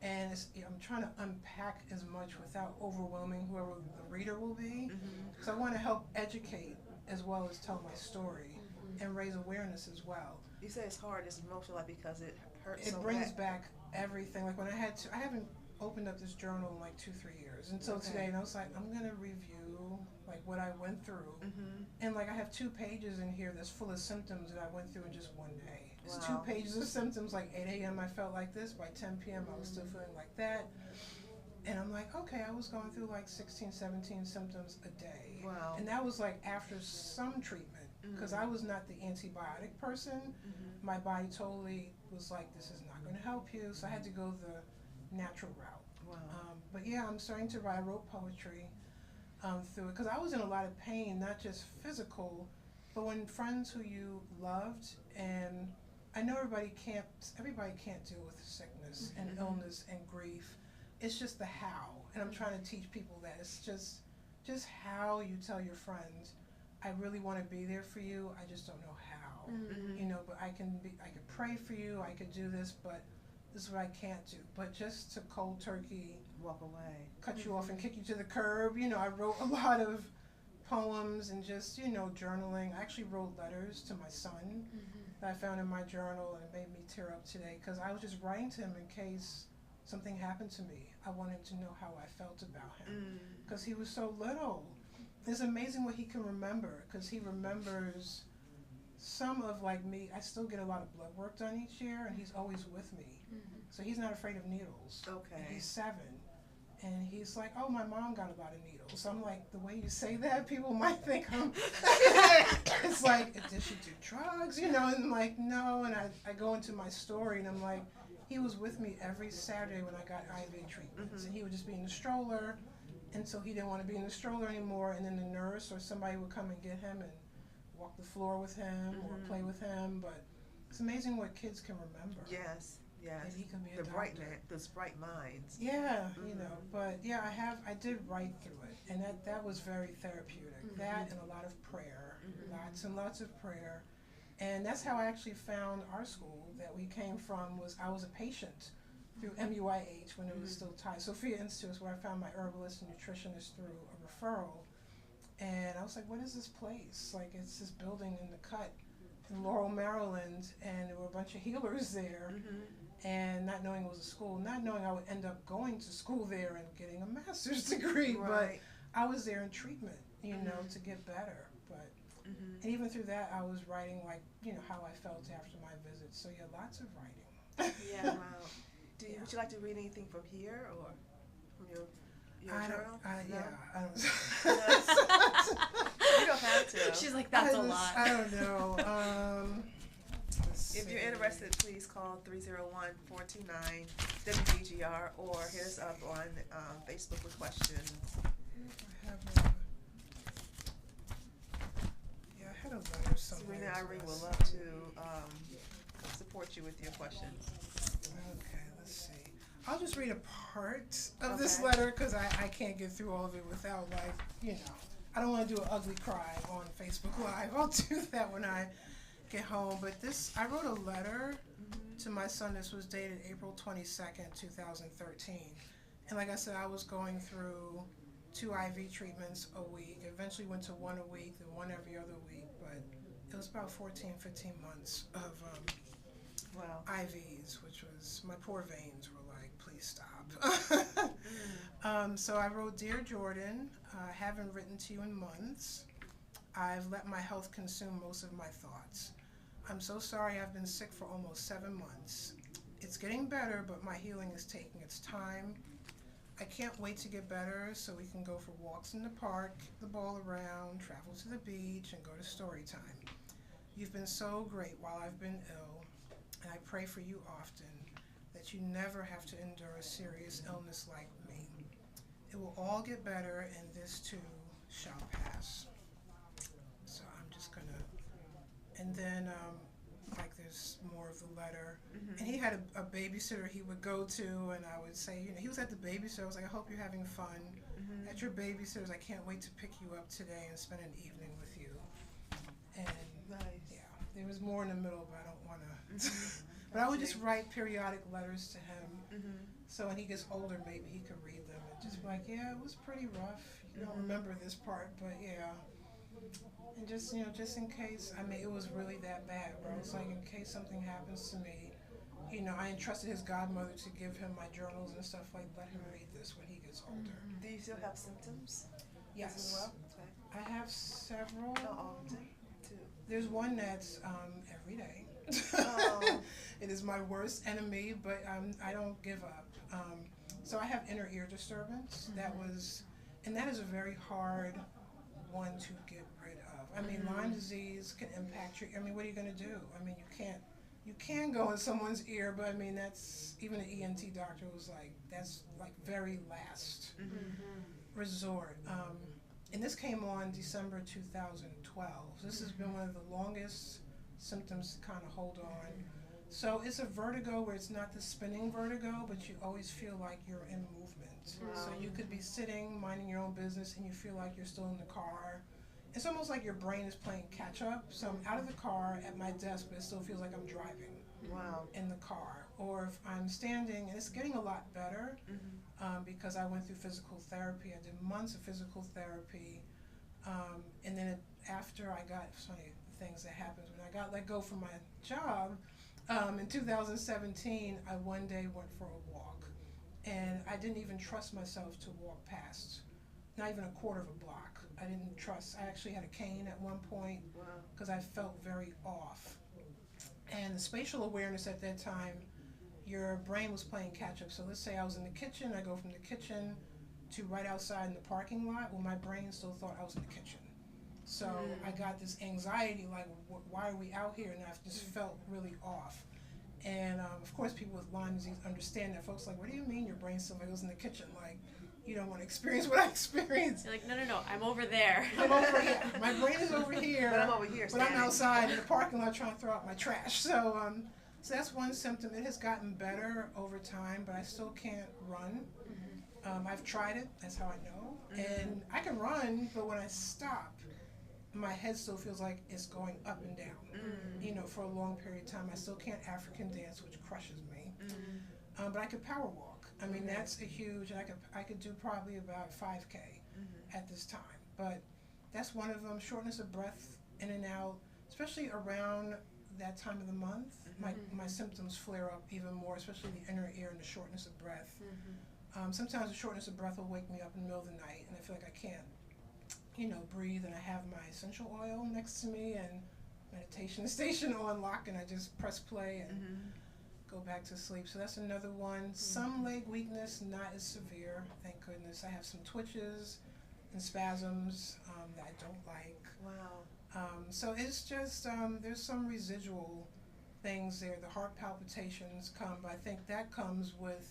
And I'm trying to unpack as much without overwhelming whoever the reader will be. So I want to help educate as well as tell my story and raise awareness as well. You say it's hard, it's emotional, like, because it hurts. It brings back everything. Like when I haven't opened up this journal in like 2-3 years until today, and I was like, I'm gonna review like what I went through, and like I have 2 pages in here that's full of symptoms that I went through in just one day. It's 2 pages of symptoms. Like 8 a.m. I felt like this. By 10 p.m. I was still feeling like that. And I'm like, okay, I was going through like 16, 17 symptoms a day. Wow. And that was like after some treatment, because I was not the antibiotic person. My body totally was like, this is not going to help you. So I had to go the natural route. Wow. But yeah, I'm starting to write. I wrote poetry through it because I was in a lot of pain, not just physical, but when friends who you loved, and I know everybody can't deal with sickness and illness and grief. It's just the how, and I'm trying to teach people that it's just how you tell your friends, I really want to be there for you. I just don't know how, but I could pray for you. I could do this, but this is what I can't do. But just to cold turkey walk away, cut you off and kick you to the curb. I wrote a lot of poems and just journaling. I actually wrote letters to my son that I found in my journal, and it made me tear up today because I was just writing to him in case something happened to me. I wanted to know how I felt about him because he was so little. It's amazing what he can remember because he remembers some of like me. I still get a lot of blood work done each year, and he's always with me. So he's not afraid of needles. Okay. And he's 7. And he's like, oh, my mom got a lot of needles. So I'm like, the way you say that, people might think I'm, it's like, did she do drugs? And I'm like, no. And I go into my story, and I'm like, he was with me every Saturday when I got IV treatments. And he would just be in the stroller until he didn't want to be in the stroller anymore. And then the nurse or somebody would come and get him and walk the floor with him or play with him. But it's amazing what kids can remember. Yes. And he can be a those bright minds. Yeah, but yeah, I did write through it, and that was very therapeutic. That and a lot of prayer, lots and lots of prayer, and that's how I actually found our school that we came from. I was a patient through MUIH when it was still tied. Sophia Institute is where I found my herbalist and nutritionist through a referral, and I was like, what is this place? Like, it's this building in the Cut in Laurel, Maryland, and there were a bunch of healers there. And not knowing it was a school, not knowing I would end up going to school there and getting a master's degree, but I was there in treatment, to get better. But and even through that, I was writing like, how I felt after my visit. So yeah, lots of writing. Yeah, wow. Would you like to read anything from here or from your journal? I don't. You don't have to. She's like, that's a lot. I don't know. If you're interested, please call 301-429-WBGR or hit us up on Facebook with questions. I had a letter somewhere. Serena Irene would love to support you with your questions. Okay, let's see. I'll just read a part of this letter because I can't get through all of it without, like, I don't want to do an ugly cry on Facebook Live. I'll do that when I get home. But I wrote a letter to my son. This was dated April 22nd, 2013. And like I said, I was going through 2 IV treatments a week. Eventually went to 1 a week, then 1 every other week. But it was about 14, 15 months of IVs, which was, my poor veins were like, please stop. So I wrote, Dear Jordan, I haven't written to you in months. I've let my health consume most of my thoughts. I'm so sorry I've been sick for almost 7 months. It's getting better, but my healing is taking its time. I can't wait to get better so we can go for walks in the park, the ball around, travel to the beach, and go to story time. You've been so great while I've been ill, and I pray for you often that you never have to endure a serious illness like me. It will all get better, and this too shall pass. So I'm just gonna, and then there's more of the letter. And he had a babysitter he would go to, and I would say, he was at the babysitter. I was like, I hope you're having fun at your babysitter's. I can't wait to pick you up today and spend an evening with you. And there was more in the middle, but I don't want to. But I would just write periodic letters to him. So when he gets older, maybe he could read them and just be like, yeah, it was pretty rough. You don't remember this part, but yeah. And just, just in case, it was really that bad, bro. It's like, in case something happens to me, I entrusted his godmother to give him my journals and stuff, like, let him read this when he gets older. Do you still have symptoms? Yes. As well? Okay. I have several. How often? Too. There's one that's every day. It is my worst enemy, but I don't give up. So I have inner ear disturbance. That is a very hard one to get rid of. Lyme disease can impact your, what are you going to do? You can go in someone's ear, but that's, even an ENT doctor was like, that's like very last resort. And this came on December 2012. This has been one of the longest symptoms to kind of hold on. So it's a vertigo where it's not the spinning vertigo, but you always feel like you're in movement. Wow. So you could be sitting, minding your own business, and you feel like you're still in the car. It's almost like your brain is playing catch up. So I'm out of the car at my desk, but it still feels like I'm driving in the car. Or if I'm standing, and it's getting a lot better because I went through physical therapy. I did months of physical therapy. And then after I got, funny things that happened, when I got let go from my job, in 2017, I one day went for a walk, and I didn't even trust myself to walk past, not even a quarter of a block. I didn't trust. I actually had a cane at one point because I felt very off. And the spatial awareness at that time, your brain was playing catch up. So let's say I was in the kitchen, I go from the kitchen to right outside in the parking lot. Well, my brain still thought I was in the kitchen. So I got this anxiety, like, why are we out here? And I just felt really off. And of course, people with Lyme disease understand that. Folks are like, what do you mean your brain still goes in the kitchen? Like, you don't want to experience what I experienced. You're like, no, I'm over there. I'm over here. My brain is over here. But I'm over here. But I'm outside in the parking lot trying to throw out my trash. So, so that's one symptom. It has gotten better over time, but I still can't run. I've tried it. That's how I know. And I can run, but when I stop, my head still feels like it's going up and down, for a long period of time. I still can't African dance, which crushes me. But I could power walk. That's a huge, I could do probably about 5K at this time. But that's one of them. Shortness of breath, in and out, especially around that time of the month. My symptoms flare up even more, especially the inner ear and the shortness of breath. Sometimes the shortness of breath will wake me up in the middle of the night, and I feel like I can't breathe, and I have my essential oil next to me and meditation station on lock, and I just press play and go back to sleep. So that's another one. Some leg weakness, not as severe, thank goodness. I have some twitches and spasms that I don't like. Wow. So it's just, there's some residual things there. The heart palpitations come, but I think that comes with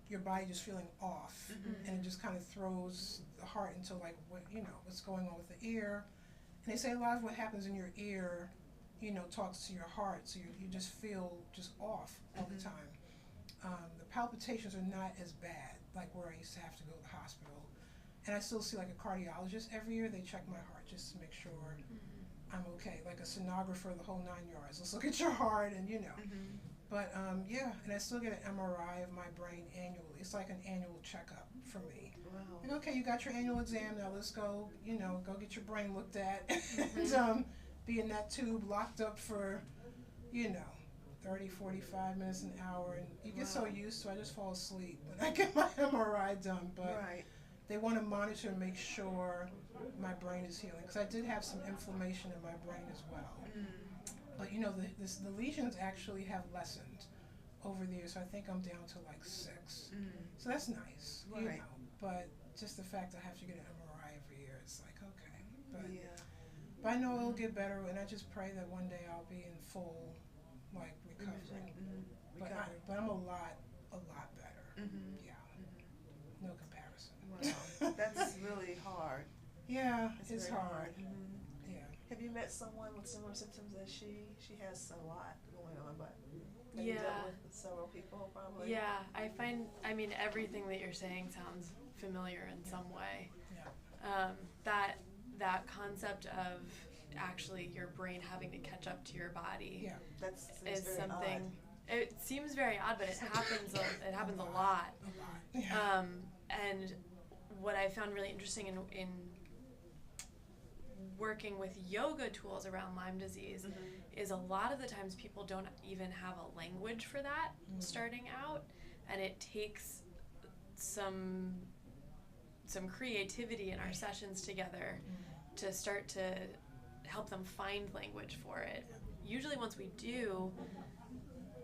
your body just feeling off, and it just kind of throws the heart into like what, you know, what's going on with the ear. And they say a lot of what happens in your ear, you know, talks to your heart, so you just feel just off all the time. The palpitations are not as bad, like where I used to have to go to the hospital. And I still see like a cardiologist every year. They check my heart just to make sure I'm okay. Like a sonographer, the whole 9 yards. Let's look at your heart and, you know. But yeah, and I still get an MRI of my brain annually. It's like an annual checkup for me. Wow. And okay, you got your annual exam, now let's go, you know, go get your brain looked at. And be in that tube locked up for, you know, 30, 45 minutes, an hour, and you get so used to it, I just fall asleep when I get my MRI done. But they want to monitor and make sure my brain is healing, because I did have some inflammation in my brain as well. But you know, the lesions actually have lessened over the years, so I think I'm down to like 6. So that's nice, you know. But just the fact I have to get an MRI every year, it's like, okay. But I know it'll get better, and I just pray that one day I'll be in full, like, recovery. But I'm a lot better. Yeah. No comparison. Wow. That's really hard. Yeah, That's it's very hard. Yeah. Have you met someone with similar symptoms as she? She has a lot going on, but have you dealt with several people probably? Yeah, I mean, everything that you're saying sounds familiar in some way. Yeah. That concept of actually your brain having to catch up to your body is something. Odd. It seems very odd, but it happens. It happens a lot. Yeah. And what I found really interesting in working with yoga tools around Lyme disease is a lot of the times people don't even have a language for that starting out, and it takes some creativity in our sessions together to start to help them find language for it. Usually once we do,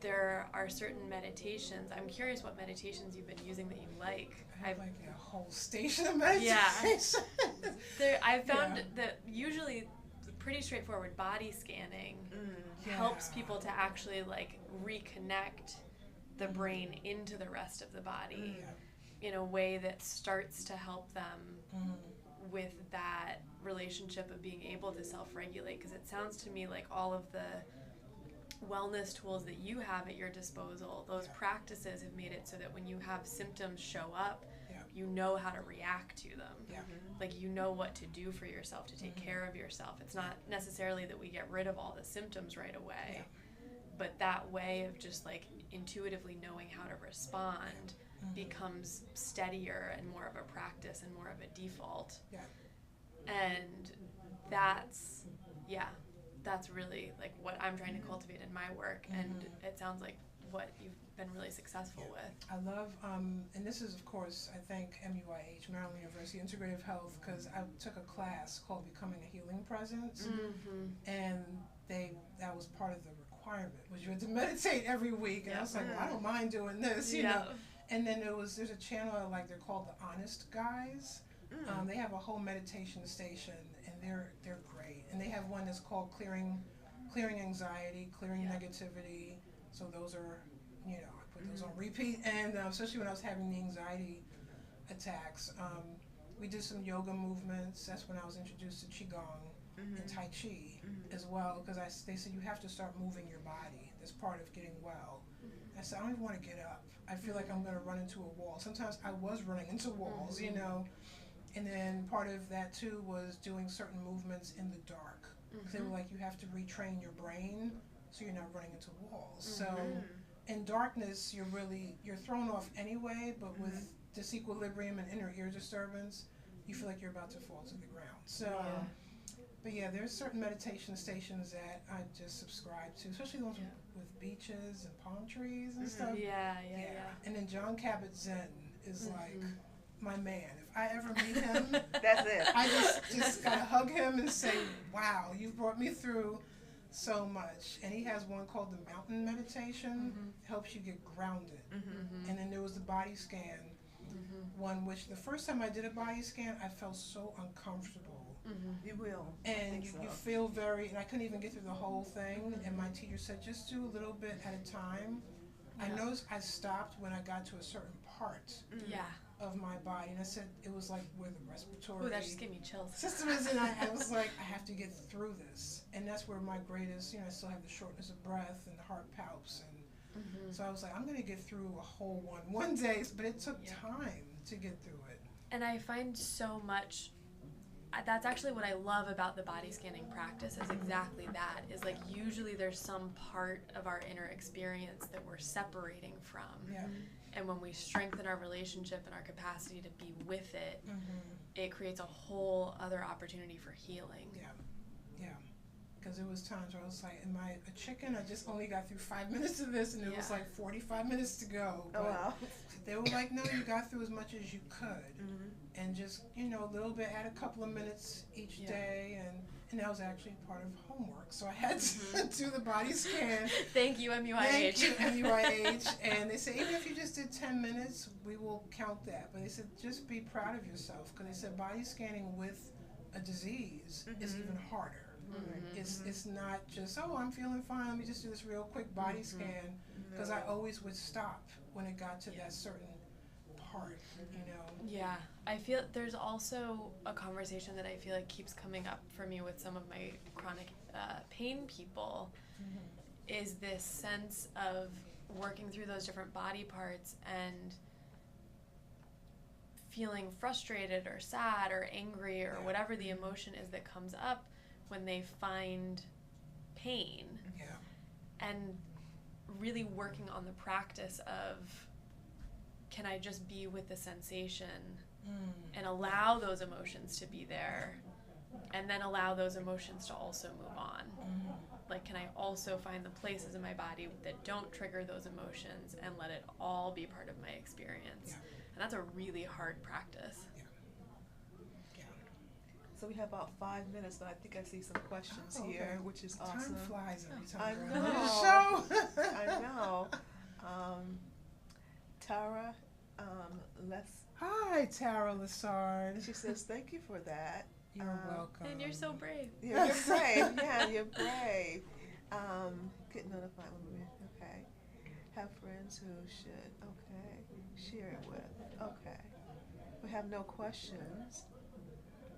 there are certain meditations. I'm curious what meditations you've been using that you like. I have like a whole station of meditation. Yeah. I found that usually pretty straightforward body scanning helps people to actually like reconnect the brain into the rest of the body in a way that starts to help them with that relationship of being able to self-regulate, because it sounds to me like all of the wellness tools that you have at your disposal, those practices have made it so that when you have symptoms show up, you know how to react to them. Like you know what to do for yourself to take care of yourself. It's not necessarily that we get rid of all the symptoms right away, but that way of just like intuitively knowing how to respond becomes steadier and more of a practice and more of a default. And that's really like what I'm trying to cultivate in my work, and it sounds like what you've been really successful with. I love, and this is of course, I think MUIH, Maryland University Integrative Health, because I took a class called Becoming a Healing Presence, and that was part of the requirement, was you had to meditate every week, and I was like, well, I don't mind doing this, you know. And then there's a channel I like, they're called The Honest Guys. They have a whole meditation station, and they're great. And they have one that's called Clearing Anxiety, Clearing Negativity. So those are, you know, I put those on repeat. And especially when I was having the anxiety attacks, we did some yoga movements. That's when I was introduced to Qigong and Tai Chi as well, because they said you have to start moving your body. That's part of getting well. I said, I don't even want to get up. I feel like I'm going to run into a wall. Sometimes I was running into walls, you know. And then part of that too was doing certain movements in the dark. They were like, you have to retrain your brain so you're not running into walls. So in darkness, you're thrown off anyway, but with disequilibrium and inner ear disturbance, you feel like you're about to fall to the ground. So, but yeah, there's certain meditation stations that I just subscribe to, especially the ones with beaches and palm trees and stuff. Yeah. And then John Kabat-Zinn is like my man. If I ever meet him, that's it. I just gotta hug him and say, wow, you've brought me through so much. And he has one called the mountain meditation. Helps you get grounded. And then there was the body scan one, which the first time I did a body scan, I felt so uncomfortable You will. And you feel very, and I couldn't even get through the whole thing, and my teacher said, just do a little bit at a time. I noticed I stopped when I got to a certain part of my body, and I said it was like where the respiratory that just gave me chills. system is, and I was like, I have to get through this, and that's where my greatest, I still have the shortness of breath and the heart palps, and so I was like, I'm gonna get through a whole one day, but it took time to get through it. And I find so much. That's actually what I love about the body scanning practice is exactly that, is like usually there's some part of our inner experience that we're separating from. Yeah. And when we strengthen our relationship and our capacity to be with it, it creates a whole other opportunity for healing. Yeah. Because it was times where I was like, am I a chicken? I just only got through 5 minutes of this, and it was like 45 minutes to go. But wow. They were like, no, you got through as much as you could. And just, a little bit, add a couple of minutes each day, and that was actually part of homework. So I had to do the body scan. Thank you, MUIH. Thank you, MUIH. And they said, even if you just did 10 minutes, we will count that. But they said, just be proud of yourself, because they said body scanning with a disease is even harder. It's not just, I'm feeling fine, let me just do this real quick body scan, because I always would stop when it got to that certain part, Yeah, I feel there's also a conversation that I feel like keeps coming up for me with some of my chronic pain people, is this sense of working through those different body parts and feeling frustrated or sad or angry or whatever the emotion is that comes up when they find pain. And really working on the practice of, can I just be with the sensation and allow those emotions to be there, and then allow those emotions to also move on? Like, can I also find the places in my body that don't trigger those emotions and let it all be part of my experience? And that's a really hard practice. So we have about 5 minutes, but I think I see some questions here, which is awesome. Time flies every time I we're on know. the show. I know. Tara, Hi, Tara Lassard. she says, thank you for that. You're welcome. And you're so brave. Yeah, you're brave. Yeah, you're brave. Get notified when we, have friends who should, share it with, We have no questions,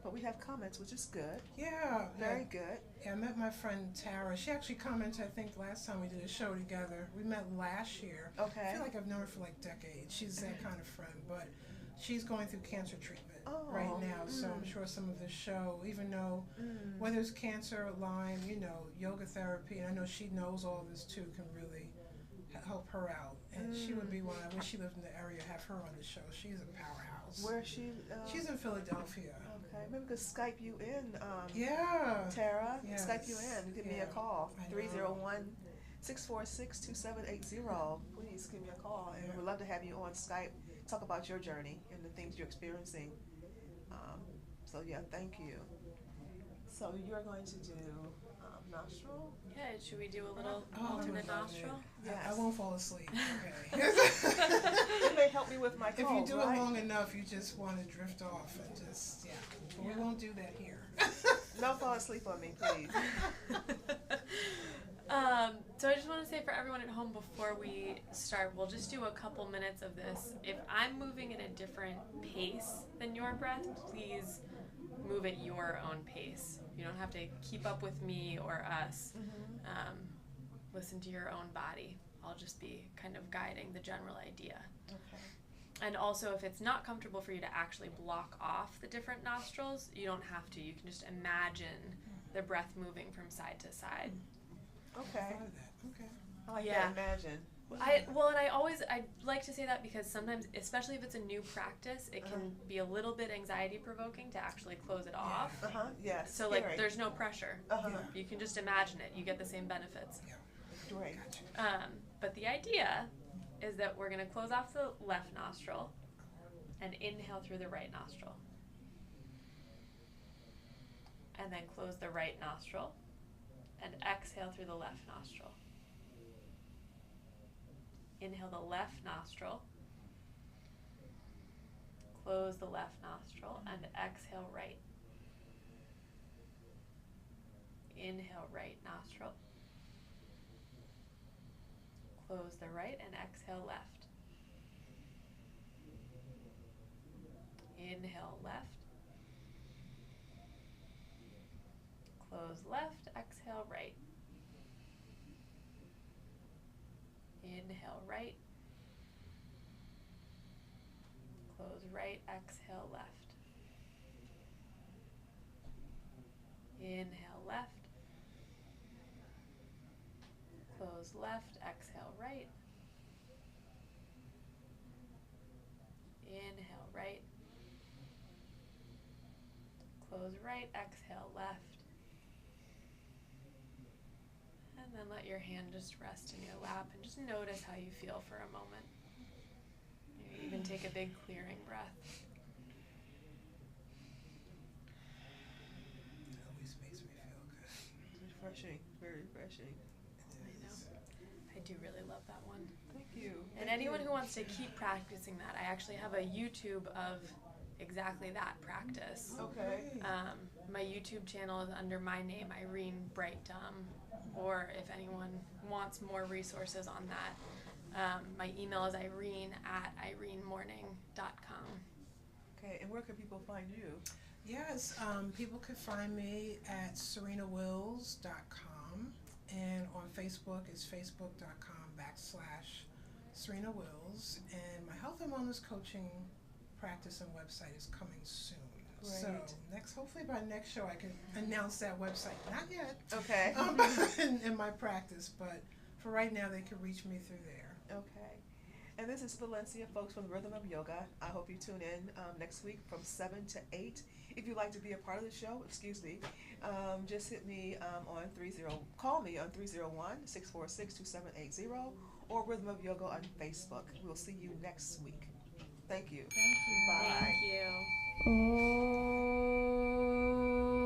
but we have comments, which is good. Yeah. Very good. Yeah, I met my friend Tara. She actually commented, I think, last time we did a show together. We met last year. I feel like I've known her for like decades. She's that kind of friend, but she's going through cancer treatment right now, so I'm sure some of the show, even though whether it's cancer or Lyme, yoga therapy, and I know she knows all this too, can really help her out. And she would be one. I wish she lived in the area, have her on the show. She's a powerhouse. Where is she? She's in Philadelphia. Maybe we could Skype you in, Tara. Yes. Skype you in. Give me a call. 301-646-2780. Please give me a call, and we'd love to have you on Skype. Talk about your journey and the things you're experiencing. So thank you. So you're going to do nostril? Yeah, should we do a little alternate nostril? Yes. I won't fall asleep. Okay. You may help me with my cold, if you do right? it long enough, you just want to drift off and just, But we won't do that here. Don't fall asleep on me, please. So I just want to say for everyone at home before we start, we'll just do a couple minutes of this. If I'm moving at a different pace than your breath, please move at your own pace. You don't have to keep up with me or us. Listen to your own body. I'll just be kind of guiding the general idea. And also, if it's not comfortable for you to actually block off the different nostrils, you don't have to. You can just imagine the breath moving from side to side. Okay. I like Yeah. that, imagine. I like to say that because sometimes, especially if it's a new practice, it can be a little bit anxiety provoking to actually close it off. Yes. So like there's no pressure. You can just imagine it. You get the same benefits. Great. But the idea is that we're going to close off the left nostril and inhale through the right nostril. And then close the right nostril and exhale through the left nostril. Inhale the left nostril, close the left nostril, and exhale right. Inhale, right nostril. Close the right and exhale, left. Inhale, left. Close left, exhale, right. Inhale, right. Close right, exhale, left. Inhale, left. Close left, exhale, right. Inhale, right. Close right, exhale, left. And then let your hand just rest in your lap and just notice how you feel for a moment. Maybe even take a big clearing breath. It always makes me feel good. Refreshing, very refreshing. I know. I do really love that one. Thank you. And anyone who wants to keep practicing that, I actually have a YouTube of exactly that practice. Okay. My YouTube channel is under my name, Irene Bright-Dumm, or if anyone wants more resources on that, my email is irene@irenemorning.com. Okay, and where can people find you? Yes, people can find me at serenawills.com, and on Facebook it's facebook.com/Serena Wills, and my health and wellness coaching practice and website is coming soon. Great. So hopefully by next show I can announce that website. Not yet. Okay. In my practice, but for right now they can reach me through there. Okay. And this is Valencia Folks from Rhythm of Yoga. I hope you tune in next week from 7 to 8. If you'd like to be a part of the show, just hit me call me on 301-646-2780 or Rhythm of Yoga on Facebook. We'll see you next week. Thank you. Thank you. Bye. Thank you.